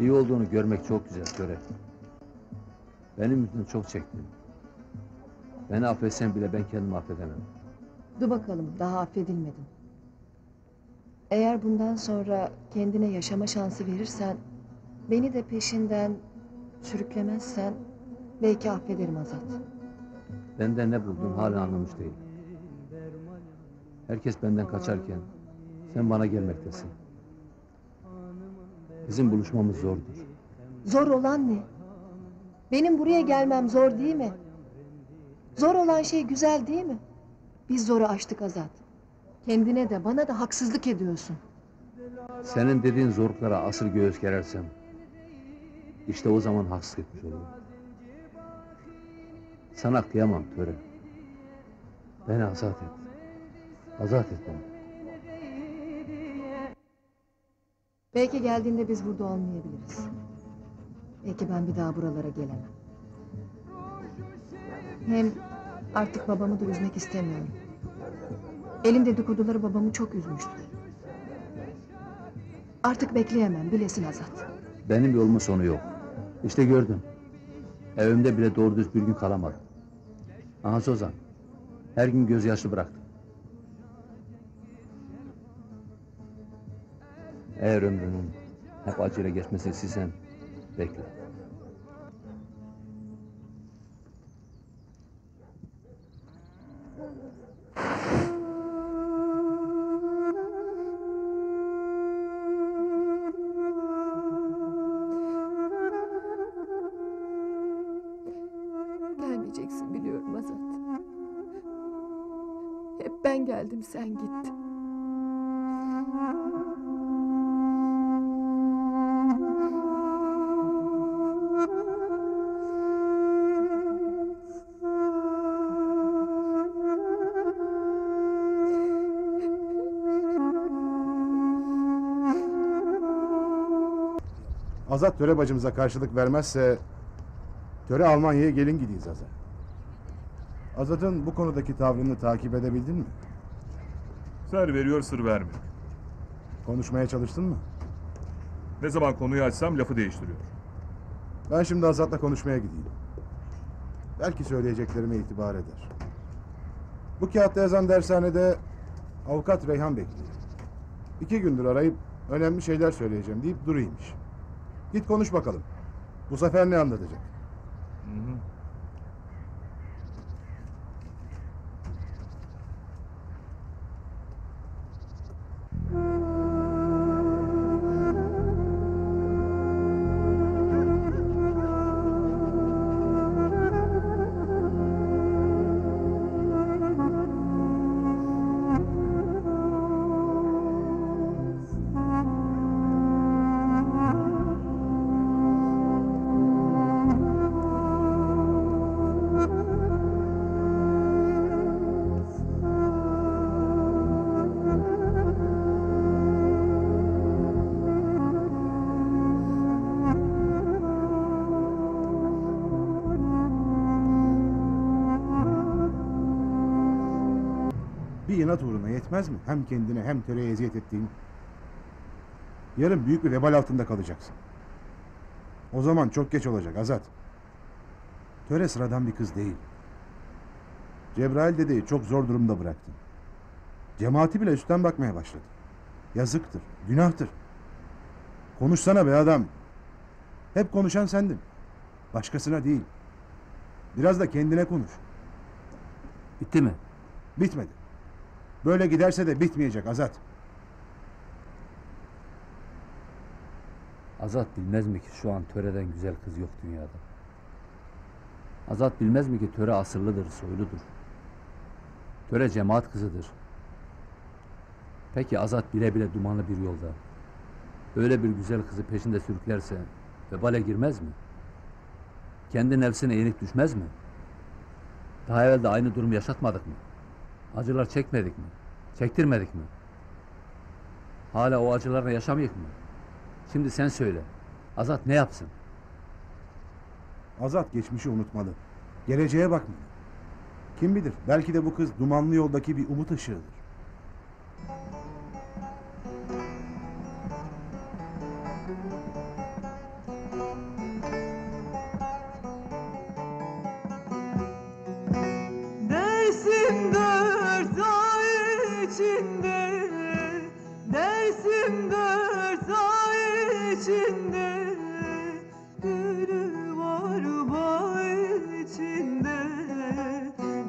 İyi olduğunu görmek çok güzel Töre. Benim yüzümden çok çektin. Beni affetsen bile ben kendimi affedemem. Dur bakalım, daha affedilmedin. Eğer bundan sonra kendine yaşama şansı verirsen, beni de peşinden sürüklemezsen belki affederim Azat. Benden ne buldun hala anlamış değil. Herkes benden kaçarken sen bana gelmektesin. Bizim buluşmamız zordur. Zor olan ne? Benim buraya gelmem zor değil mi? Zor olan şey güzel değil mi? Biz zoru aştık Azat. Kendine de bana da haksızlık ediyorsun. Senin dediğin zorluklara asıl göğüs gerersem, işte o zaman haksız etmiş olurum. Sana kıyamam Töre. Beni azat et. Azat et beni. Belki geldiğinde biz burada olmayabiliriz. Belki ben bir daha buralara gelemem. Hem artık babamı da üzmek istemiyorum. Elin dedikoduları babamı çok üzmüştür. Artık bekleyemem, bilesin Azat. Benim yolumun sonu yok. İşte gördün. Evimde bile doğru düz bir gün kalamadım. Aha Sozan. Her gün gözyaşı bıraktım. Eğer ömrünün hep acıyla geçmesini istersen bekle. Gelmeyeceksin biliyorum Azat. Hep ben geldim, sen gittin. Azat Töre bacımıza karşılık vermezse Töre Almanya'ya gelin gidiyiz Azat. Azat'ın bu konudaki tavrını takip edebildin mi? Ser veriyor, sır vermiyor. Konuşmaya çalıştın mı? Ne zaman konuyu açsam lafı değiştiriyor. Ben şimdi Azat'la konuşmaya gideyim. Belki söyleyeceklerime itibar eder. Bu kağıtta yazan dershanede avukat Reyhan bekliyor. 2 gündür arayıp önemli şeyler söyleyeceğim deyip duruymuş. Git konuş bakalım. Bu sefer ne anlatacak? Bir inat uğruna yetmez mi? Hem kendine hem Töre'ye eziyet ettiğin. Yarın büyük bir vebal altında kalacaksın. O zaman çok geç olacak Azat. Töre sıradan bir kız değil. Cebrail dedeyi çok zor durumda bıraktın. Cemaati bile üstten bakmaya başladı. Yazıktır, günahtır. Konuşsana be adam. Hep konuşan sendin. Başkasına değil. Biraz da kendine konuş. Bitti mi? Bitmedi. Böyle giderse de bitmeyecek Azat. Azat bilmez mi ki şu an Töre'den güzel kız yok dünyada? Azat bilmez mi ki Töre asırlıdır, soyludur. Töre cemaat kızıdır. Peki Azat bile bile dumanlı bir yolda öyle bir güzel kızı peşinde sürüklerse vebale girmez mi? Kendi nefsine yenik düşmez mi? Daha evvel de aynı durumu yaşatmadık mı? Acılar çekmedik mi? Çektirmedik mi? Hala o acılarla yaşamayık mı? Şimdi sen söyle. Azat ne yapsın? Azat geçmişi unutmalı. Geleceğe bakmalı. Kim bilir, belki de bu kız dumanlı yoldaki bir umut ışığıdır. içinde, Dersim 4 ay içinde, gülü var bağ içinde,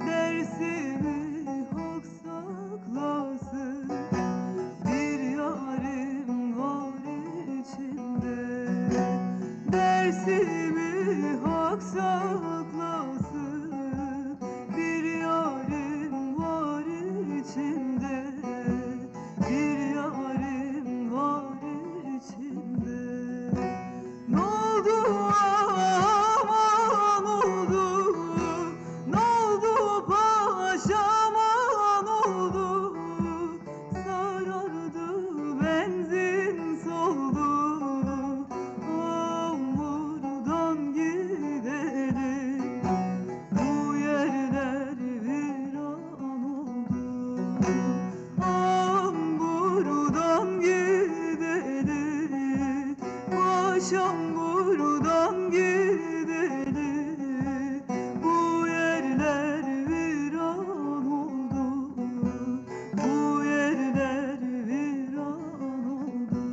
Dersimi hak saklasın, bir yarim var içinde, Dersimi hak saklasın, bir yarim var içinde, bir yarim var içinde. Ne oldu aman oldu, ne oldu paşaman oldu, sarardı benzin soldu, buradan gidelim, bu yerler viran oldu, buradan gidelim, paşam buradan gidelim, bu yerler viran oldu, bu yerler viran oldu.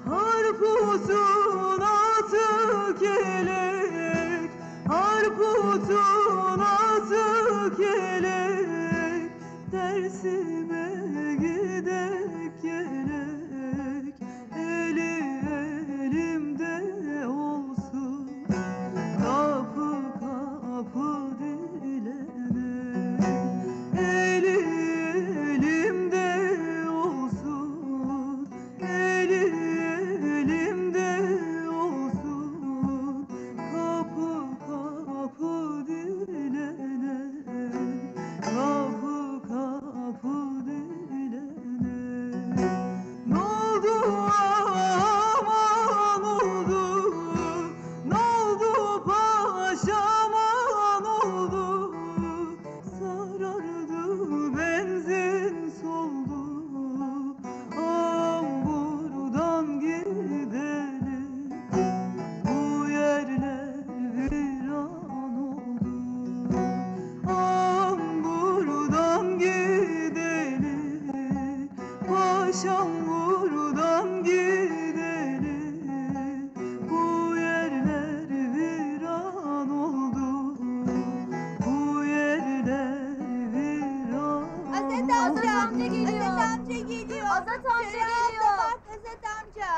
Harputun atı kelek, harputun atı kelek, Dersime gidek gelek, eli elimde olsun, kapı kapı dilenek, eli elimde olsun, eli elimde olsun, kapı kapı dilenek, kapı kapı dilenek. Ne oldu aman oldu, ne oldu paşaman oldu, sarardı benzin soldu, buradan gidelim, bu yerler viran oldu, buradan gidelim, paşam buradan gidelim, bu yerler viran oldu, bu yerler viran Azat amca geliyor. Azat amca geliyor. Azat amca geliyor. Bak Azat amca.